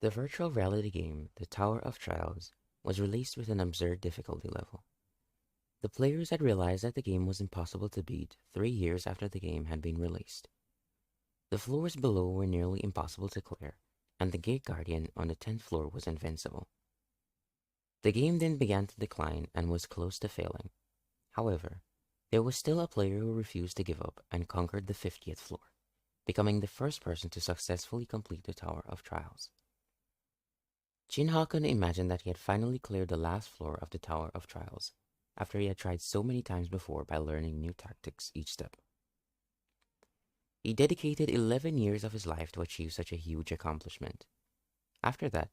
The virtual reality game, The Tower of Trials, was released with an absurd difficulty level. The players had realized that the game was impossible to beat 3 years after the game had been released. The floors below were nearly impossible to clear, and the gate guardian on the 10th floor was invincible. The game then began to decline and was close to failing. However, there was still a player who refused to give up and conquered the 50th floor, becoming the first person to successfully complete the Tower of Trials. Jinha couldn't imagine that he had finally cleared the last floor of the Tower of Trials, after he had tried so many times before by learning new tactics each step. He dedicated 11 years of his life to achieve such a huge accomplishment. After that,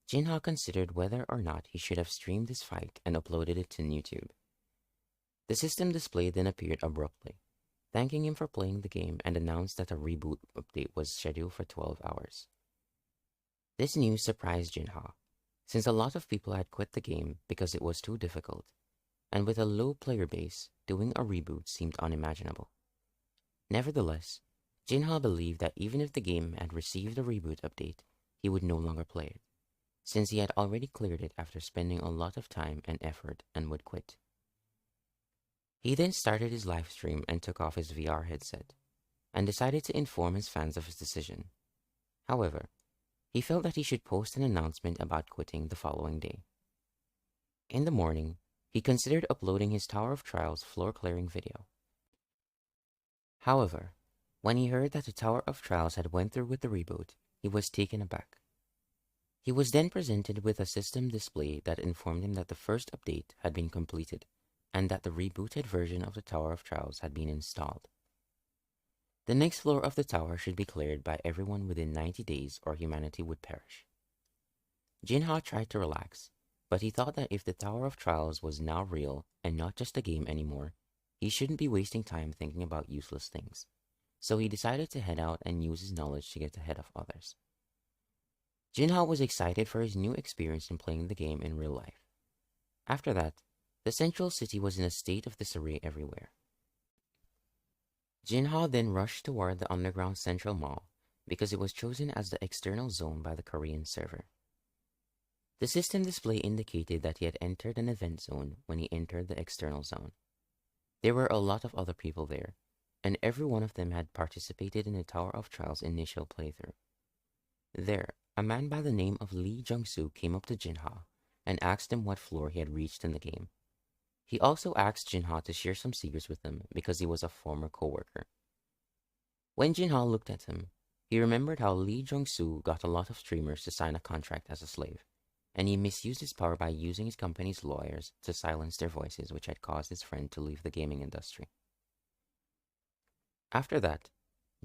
Jinha considered whether or not he should have streamed his fight and uploaded it to YouTube. The system display then appeared abruptly, thanking him for playing the game and announced that a reboot update was scheduled for 12 hours. This news surprised Jinha, since a lot of people had quit the game because it was too difficult, and with a low player base, doing a reboot seemed unimaginable. Nevertheless, Jinha believed that even if the game had received a reboot update, he would no longer play it, since he had already cleared it after spending a lot of time and effort and would quit. He then started his live stream and took off his VR headset, and decided to inform his fans of his decision. However, he felt that he should post an announcement about quitting the following day. In the morning, he considered uploading his Tower of Trials floor clearing video. However, when he heard that the Tower of Trials had went through with the reboot, he was taken aback. He was then presented with a system display that informed him that the first update had been completed, and that the rebooted version of the Tower of Trials had been installed. The next floor of the tower should be cleared by everyone within 90 days or humanity would perish. Jinha tried to relax, but he thought that if the Tower of Trials was now real and not just a game anymore, he shouldn't be wasting time thinking about useless things. So he decided to head out and use his knowledge to get ahead of others. Jinha was excited for his new experience in playing the game in real life. After that, the central city was in a state of disarray everywhere. Jinha then rushed toward the underground central mall because it was chosen as the external zone by the Korean server. The system display indicated that he had entered an event zone when he entered the external zone. There were a lot of other people there, and every one of them had participated in the Tower of Trials initial playthrough. There, a man by the name of Lee Jung-soo came up to Jinha and asked him what floor he had reached in the game. He also asked Jinha to share some secrets with him because he was a former co-worker. When Jinha looked at him, he remembered how Lee Jung-soo got a lot of streamers to sign a contract as a slave, and he misused his power by using his company's lawyers to silence their voices, which had caused his friend to leave the gaming industry. After that,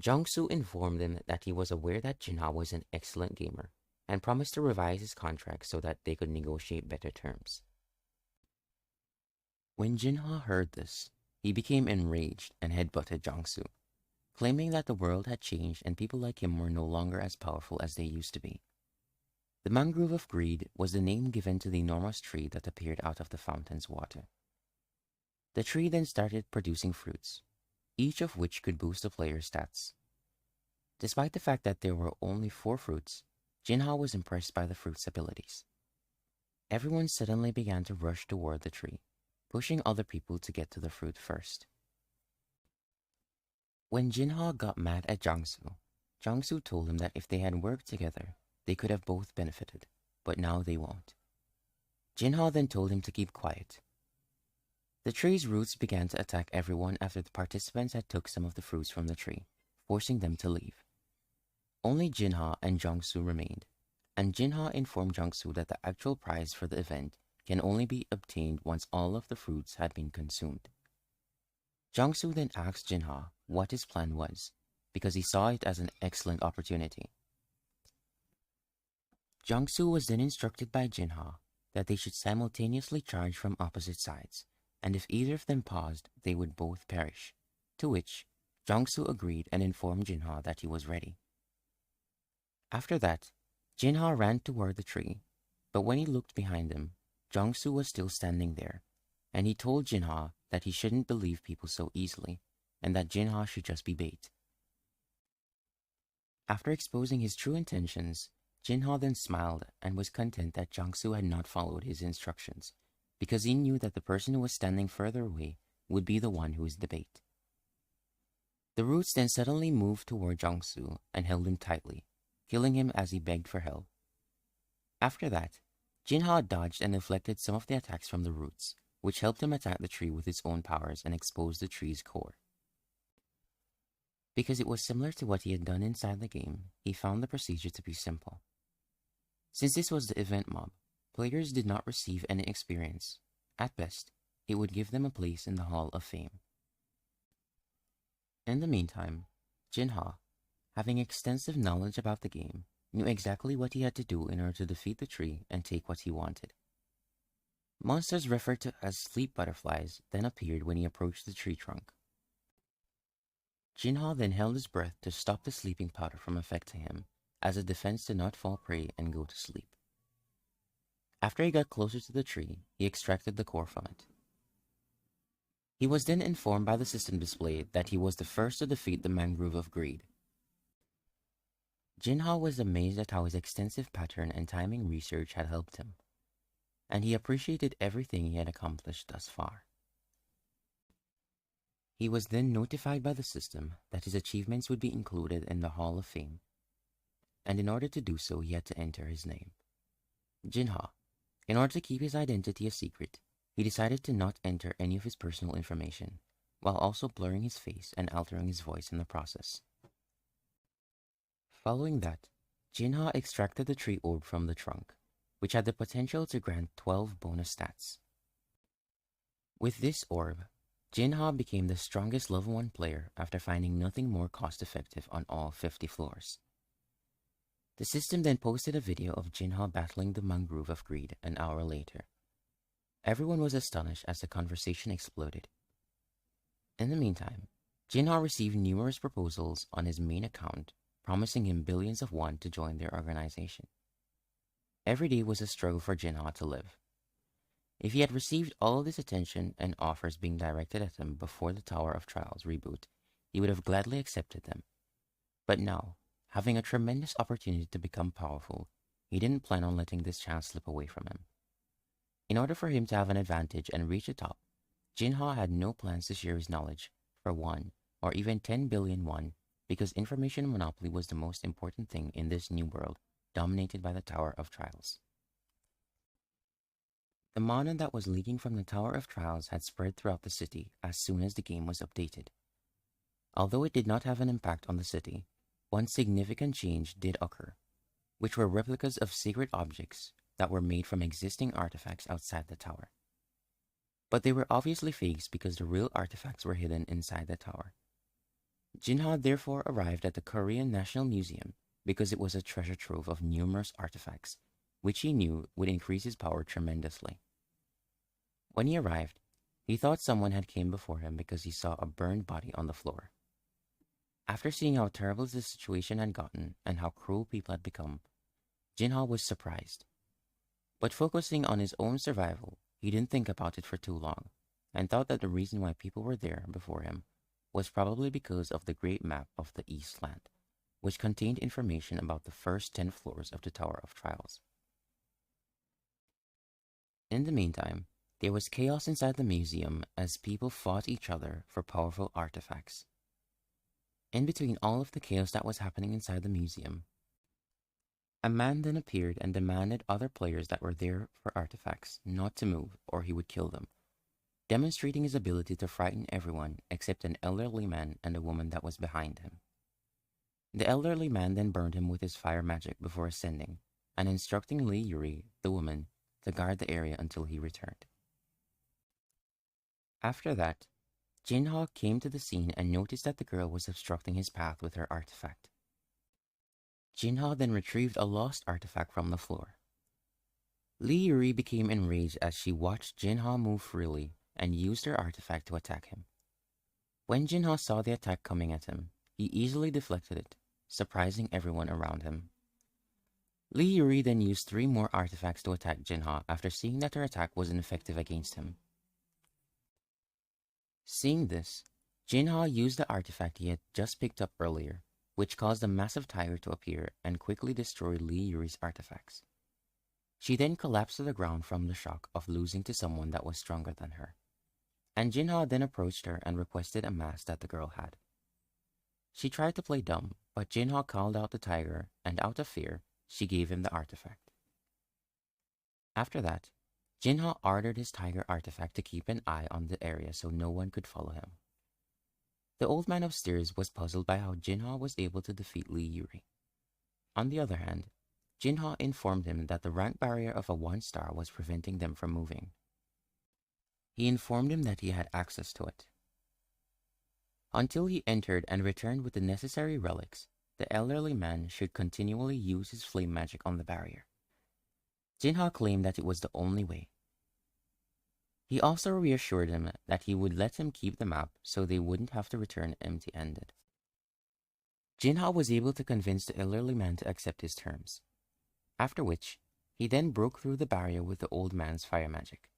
Jung-soo informed him that he was aware that Jinha was an excellent gamer and promised to revise his contract so that they could negotiate better terms. When Jinha heard this, he became enraged and headbutted Jung-soo, claiming that the world had changed and people like him were no longer as powerful as they used to be. The mangrove of greed was the name given to the enormous tree that appeared out of the fountain's water. The tree then started producing fruits, each of which could boost the player's stats. Despite the fact that there were only 4 fruits, Jinha was impressed by the fruit's abilities. Everyone suddenly began to rush toward the tree, pushing other people to get to the fruit first. When Jinha got mad at Jung-soo, Jung-soo told him that if they had worked together, they could have both benefited, but now they won't. Jinha then told him to keep quiet. The tree's roots began to attack everyone after the participants had took some of the fruits from the tree, forcing them to leave. Only Jinha and Jung-soo remained, and Jinha informed Jung-soo that the actual prize for the event can only be obtained once all of the fruits had been consumed. Jung-soo then asked Jinha what his plan was, because he saw it as an excellent opportunity. Jung-soo was then instructed by Jinha that they should simultaneously charge from opposite sides, and if either of them paused, they would both perish, to which Jung-soo agreed and informed Jinha that he was ready. After that, Jinha ran toward the tree, but when he looked behind him, Jung-soo was still standing there, and he told Jinha that he shouldn't believe people so easily, and that Jinha should just be bait. After exposing his true intentions, Jinha then smiled and was content that Jiangsu had not followed his instructions, because he knew that the person who was standing further away would be the one who was the bait. The roots then suddenly moved toward Jiangsu and held him tightly, killing him as he begged for help. After that, Jinha dodged and deflected some of the attacks from the roots, which helped him attack the tree with its own powers and expose the tree's core. Because it was similar to what he had done inside the game, he found the procedure to be simple. Since this was the event mob, players did not receive any experience. At best, it would give them a place in the Hall of Fame. In the meantime, Jinha, having extensive knowledge about the game, knew exactly what he had to do in order to defeat the tree and take what he wanted. Monsters referred to as sleep butterflies then appeared when he approached the tree trunk. Jinha then held his breath to stop the sleeping powder from affecting him, as a defense to not fall prey and go to sleep. After he got closer to the tree, he extracted the core from it. He was then informed by the system display that he was the first to defeat the Mangrove of Greed. Jinha was amazed at how his extensive pattern and timing research had helped him, and he appreciated everything he had accomplished thus far. He was then notified by the system that his achievements would be included in the Hall of Fame, and in order to do so he had to enter his name. Jinha, in order to keep his identity a secret, he decided to not enter any of his personal information, while also blurring his face and altering his voice in the process. Following that, Jinha extracted the tree orb from the trunk, which had the potential to grant 12 bonus stats. With this orb, Jinha became the strongest level 1 player after finding nothing more cost-effective on all 50 floors. The system then posted a video of Jinha battling the Mangrove of Greed an hour later. Everyone was astonished as the conversation exploded. In the meantime, Jinha received numerous proposals on his main account, promising him billions of won to join their organization. Every day was a struggle for Jinha to live. If he had received all this attention and offers being directed at him before the Tower of Trials reboot, he would have gladly accepted them. But now, having a tremendous opportunity to become powerful, he didn't plan on letting this chance slip away from him. In order for him to have an advantage and reach the top, Jinha had no plans to share his knowledge for 1 or even 10 billion won, because information monopoly was the most important thing in this new world dominated by the Tower of Trials. The mana that was leaking from the Tower of Trials had spread throughout the city as soon as the game was updated. Although it did not have an impact on the city, one significant change did occur, which were replicas of sacred objects that were made from existing artifacts outside the tower. But they were obviously fakes because the real artifacts were hidden inside the tower. Jinha therefore arrived at the Korean National Museum because it was a treasure trove of numerous artifacts, which he knew would increase his power tremendously. When he arrived, he thought someone had came before him because he saw a burned body on the floor. After seeing how terrible the situation had gotten and how cruel people had become, Jinha was surprised. But focusing on his own survival, he didn't think about it for too long, and thought that the reason why people were there before him was probably because of the great map of the East Land, which contained information about the first 10 floors of the Tower of Trials. In the meantime, there was chaos inside the museum as people fought each other for powerful artifacts. In between all of the chaos that was happening inside the museum, a man then appeared and demanded other players that were there for artifacts not to move or he would kill them, demonstrating his ability to frighten everyone except an elderly man and a woman that was behind him. The elderly man then burned him with his fire magic before ascending and instructing Lee Yuri, the woman, to guard the area until he returned. After that, Jinha came to the scene and noticed that the girl was obstructing his path with her artifact. Jinha then retrieved a lost artifact from the floor. Lee Yuri became enraged as she watched Jinha move freely and used her artifact to attack him. When Jinha saw the attack coming at him, he easily deflected it, surprising everyone around him. Lee Yuri then used 3 more artifacts to attack Jinha after seeing that her attack was ineffective against him. Seeing this, Jinha used the artifact he had just picked up earlier, which caused a massive tiger to appear and quickly destroy Lee Yuri's artifacts. She then collapsed to the ground from the shock of losing to someone that was stronger than her, and Jinha then approached her and requested a mask that the girl had. She tried to play dumb, but Jinha called out the tiger, and out of fear, she gave him the artifact. After that, Jinha ordered his tiger artifact to keep an eye on the area so no one could follow him. The old man upstairs was puzzled by how Jinha was able to defeat Lee Yuri. On the other hand, Jinha informed him that the rank barrier of a 1-star was preventing them from moving. He informed him that he had access to it. Until he entered and returned with the necessary relics, the elderly man should continually use his flame magic on the barrier. Jinha claimed that it was the only way. He also reassured him that he would let him keep the map so they wouldn't have to return empty-handed. Jinha was able to convince the elderly man to accept his terms, after which he then broke through the barrier with the old man's fire magic.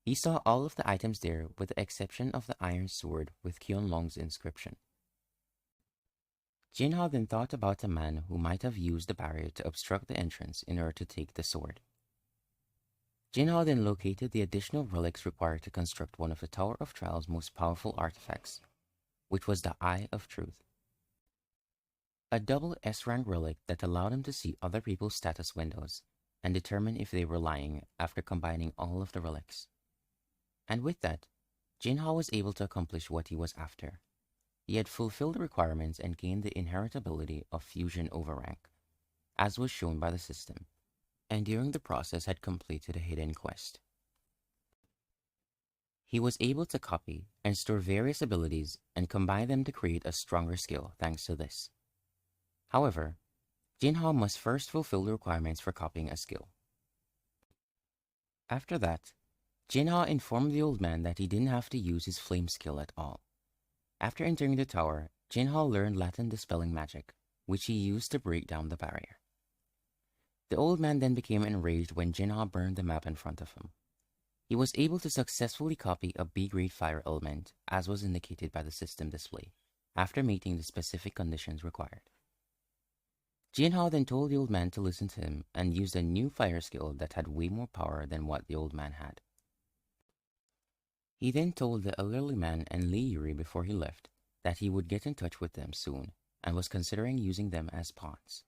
He saw all of the items there with the exception of the iron sword with Qianlong's inscription. Jinha then thought about a man who might have used the barrier to obstruct the entrance in order to take the sword. Jinha then located the additional relics required to construct one of the Tower of Trial's most powerful artifacts, which was the Eye of Truth. A double S-rank relic that allowed him to see other people's status windows and determine if they were lying after combining all of the relics. And with that, Jinha was able to accomplish what he was after. He had fulfilled the requirements and gained the inherent ability of fusion over rank, as was shown by the system, and during the process had completed a hidden quest. He was able to copy and store various abilities and combine them to create a stronger skill thanks to this. However, Jinha must first fulfill the requirements for copying a skill. After that, Jinha informed the old man that he didn't have to use his flame skill at all. After entering the tower, Jinha learned Latin dispelling magic, which he used to break down the barrier. The old man then became enraged when Jinha burned the map in front of him. He was able to successfully copy a B-grade fire element, as was indicated by the system display, after meeting the specific conditions required. Jinha then told the old man to listen to him and used a new fire skill that had way more power than what the old man had. He then told the elderly man and Lee Yuri before he left that he would get in touch with them soon and was considering using them as pawns.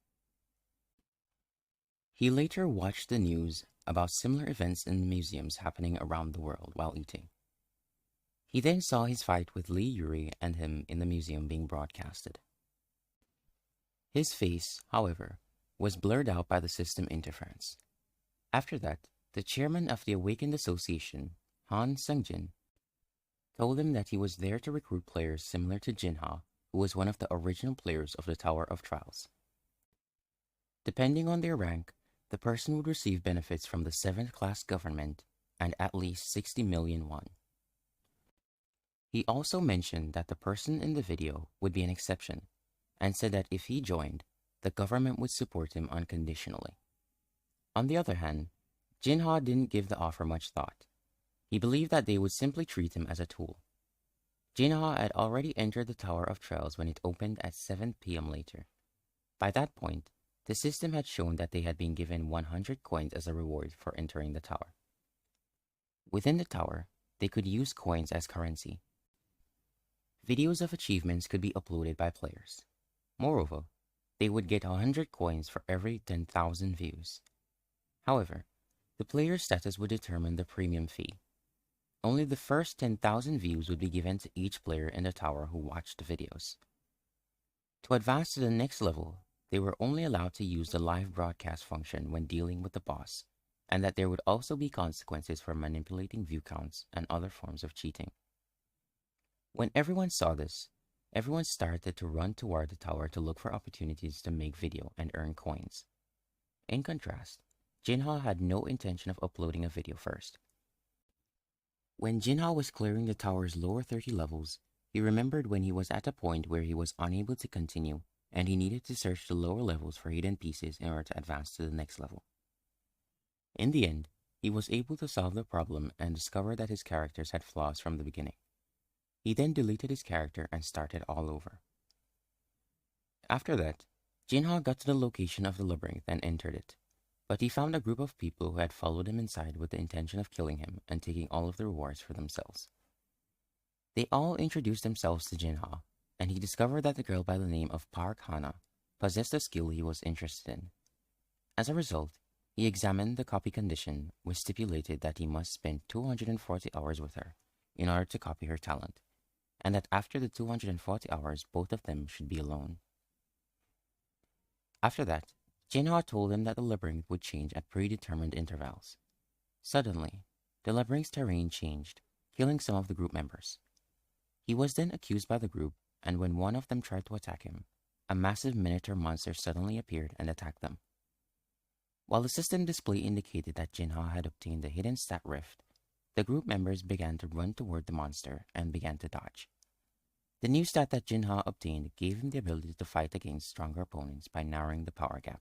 He later watched the news about similar events in the museums happening around the world while eating. He then saw his fight with Lee Yuri and him in the museum being broadcasted. His face, however, was blurred out by the system interference. After that, the chairman of the Awakened Association, Han Sungjin, told him that he was there to recruit players similar to Jinha, who was one of the original players of the Tower of Trials. Depending on their rank, the person would receive benefits from the 7th class government and at least 60 million won. He also mentioned that the person in the video would be an exception, and said that if he joined, the government would support him unconditionally. On the other hand, Jinha didn't give the offer much thought. He believed that they would simply treat him as a tool. Jinha had already entered the Tower of Trials when it opened at 7 p.m. later. By that point, the system had shown that they had been given 100 coins as a reward for entering the tower. Within the tower, they could use coins as currency. Videos of achievements could be uploaded by players. Moreover, they would get 100 coins for every 10,000 views. However, the player's status would determine the premium fee. Only the first 10,000 views would be given to each player in the tower who watched the videos. To advance to the next level, they were only allowed to use the live broadcast function when dealing with the boss, and that there would also be consequences for manipulating view counts and other forms of cheating. When everyone saw this, everyone started to run toward the tower to look for opportunities to make video and earn coins. In contrast, Jinha had no intention of uploading a video first. When Jinha was clearing the tower's lower 30 levels, he remembered when he was at a point where he was unable to continue and he needed to search the lower levels for hidden pieces in order to advance to the next level. In the end, he was able to solve the problem and discover that his characters had flaws from the beginning. He then deleted his character and started all over. After that, Jinha got to the location of the labyrinth and entered it, but he found a group of people who had followed him inside with the intention of killing him and taking all of the rewards for themselves. They all introduced themselves to Jinha, and he discovered that the girl by the name of Park Hana possessed a skill he was interested in. As a result, he examined the copy condition, which stipulated that he must spend 240 hours with her in order to copy her talent, and that after the 240 hours, both of them should be alone. After that, Jinha told him that the labyrinth would change at predetermined intervals. Suddenly, the labyrinth's terrain changed, killing some of the group members. He was then accused by the group, and when one of them tried to attack him, a massive minotaur monster suddenly appeared and attacked them. While the system display indicated that Jinha had obtained the hidden stat rift, the group members began to run toward the monster and began to dodge. The new stat that Jinha obtained gave him the ability to fight against stronger opponents by narrowing the power gap.